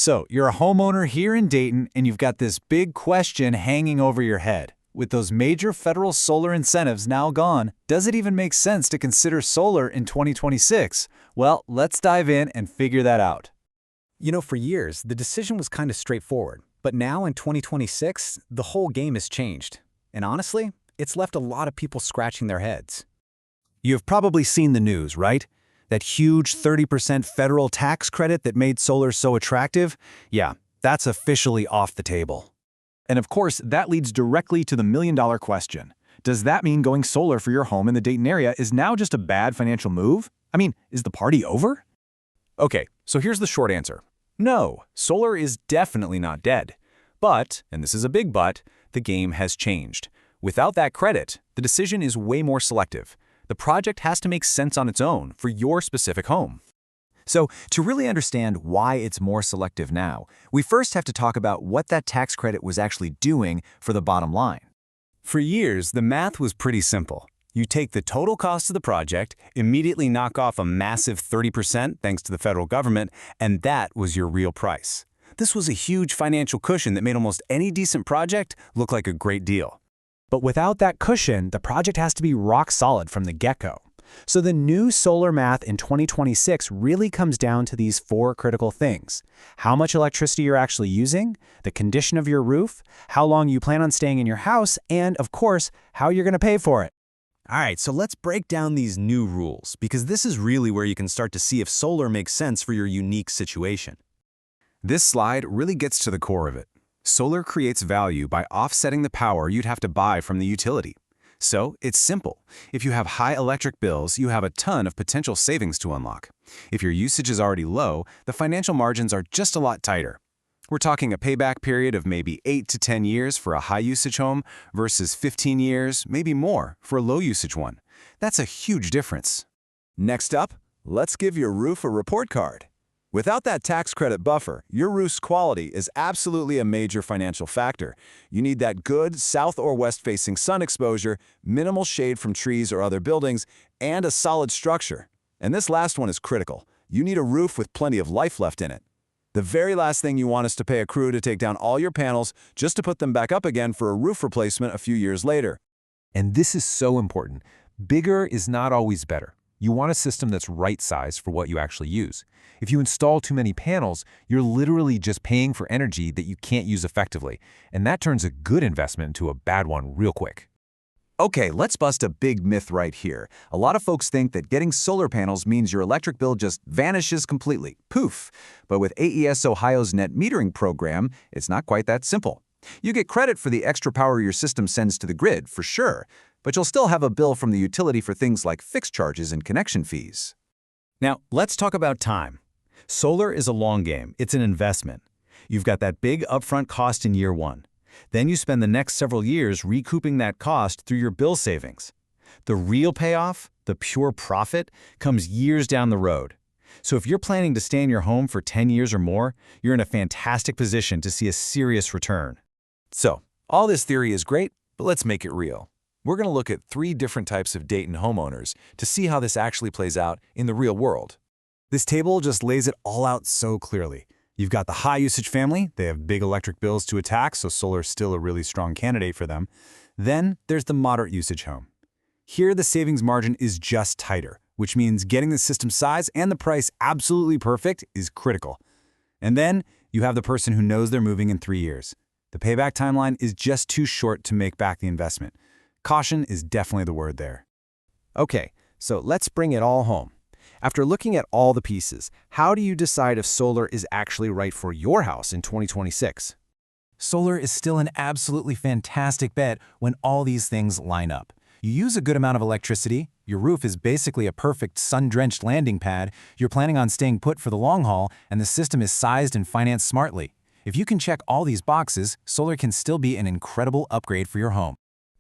So, you're a homeowner here in Dayton, and you've got this big question hanging over your head. With those major federal solar incentives now gone, does it even make sense to consider solar in 2026? Well, let's dive in and figure that out. For years, the decision was kind of straightforward. But now in 2026, the whole game has changed. And honestly, it's left a lot of people scratching their heads. You've probably seen the news, right? That huge 30% federal tax credit that made solar so attractive? Yeah, that's officially off the table. And of course, that leads directly to the million-dollar question. Does that mean going solar for your home in the Dayton area is now just a bad financial move? I mean, is the party over? Okay, so here's the short answer. No, solar is definitely not dead. But, and this is a big but, the game has changed. Without that credit, the decision is way more selective. The project has to make sense on its own for your specific home. So, to really understand why it's more selective now, we first have to talk about what that tax credit was actually doing for the bottom line. For years, the math was pretty simple. You take the total cost of the project, immediately knock off a massive 30% thanks to the federal government, and that was your real price. This was a huge financial cushion that made almost any decent project look like a great deal. But without that cushion, the project has to be rock solid from the get-go. So the new solar math in 2026 really comes down to these four critical things: how much electricity you're actually using, the condition of your roof, how long you plan on staying in your house, and, of course, how you're going to pay for it. All right, so let's break down these new rules, because this is really where you can start to see if solar makes sense for your unique situation. This slide really gets to the core of it. Solar creates value by offsetting the power you'd have to buy from the utility. So, it's simple. If you have high electric bills, you have a ton of potential savings to unlock. If your usage is already low, the financial margins are just a lot tighter. We're talking a payback period of maybe 8 to 10 years for a high-usage home versus 15 years, maybe more, for a low-usage one. That's a huge difference. Next up, let's give your roof a report card. Without that tax credit buffer, your roof's quality is absolutely a major financial factor. You need that good south or west-facing sun exposure, minimal shade from trees or other buildings, and a solid structure. And this last one is critical. You need a roof with plenty of life left in it. The very last thing you want is to pay a crew to take down all your panels just to put them back up again for a roof replacement a few years later. And this is so important. Bigger is not always better. You want a system that's right-sized for what you actually use. If you install too many panels, you're literally just paying for energy that you can't use effectively, and that turns a good investment into a bad one real quick. Okay, let's bust a big myth right here. A lot of folks think that getting solar panels means your electric bill just vanishes completely. Poof! But with AES Ohio's net metering program, it's not quite that simple. You get credit for the extra power your system sends to the grid, for sure, but you'll still have a bill from the utility for things like fixed charges and connection fees. Now, let's talk about time. Solar is a long game. It's an investment. You've got that big upfront cost in year one. Then you spend the next several years recouping that cost through your bill savings. The real payoff, the pure profit, comes years down the road. So if you're planning to stay in your home for 10 years or more, you're in a fantastic position to see a serious return. So, all this theory is great, but let's make it real. We're going to look at 3 different types of Dayton homeowners to see how this actually plays out in the real world. This table just lays it all out so clearly. You've got the high-usage family. They have big electric bills to attack, so solar is still a really strong candidate for them. Then there's the moderate usage home. Here, the savings margin is just tighter, which means getting the system size and the price absolutely perfect is critical. And then you have the person who knows they're moving in 3 years. The payback timeline is just too short to make back the investment. Caution is definitely the word there. Okay, so let's bring it all home. After looking at all the pieces, how do you decide if solar is actually right for your house in 2026? Solar is still an absolutely fantastic bet when all these things line up. You use a good amount of electricity, your roof is basically a perfect sun-drenched landing pad, you're planning on staying put for the long haul, and the system is sized and financed smartly. If you can check all these boxes, solar can still be an incredible upgrade for your home.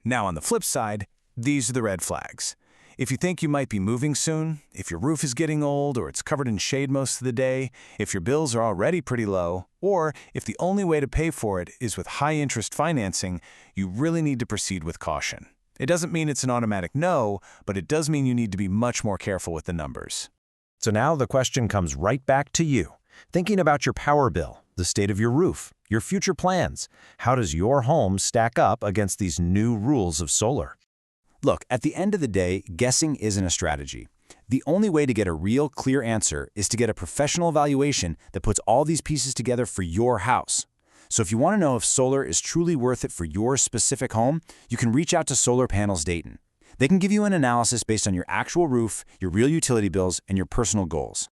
Now on the flip side, these are the red flags. If you think you might be moving soon, if your roof is getting old or it's covered in shade most of the day, if your bills are already pretty low, or if the only way to pay for it is with high-interest financing, you really need to proceed with caution. It doesn't mean it's an automatic no, but it does mean you need to be much more careful with the numbers. So now the question comes right back to you. Thinking about your power bill, the state of your roof, your future plans. How does your home stack up against these new rules of solar? Look, at the end of the day, guessing isn't a strategy. The only way to get a real, clear answer is to get a professional evaluation that puts all these pieces together for your house. So if you want to know if solar is truly worth it for your specific home, you can reach out to Solar Panels Dayton. They can give you an analysis based on your actual roof, your real utility bills, and your personal goals.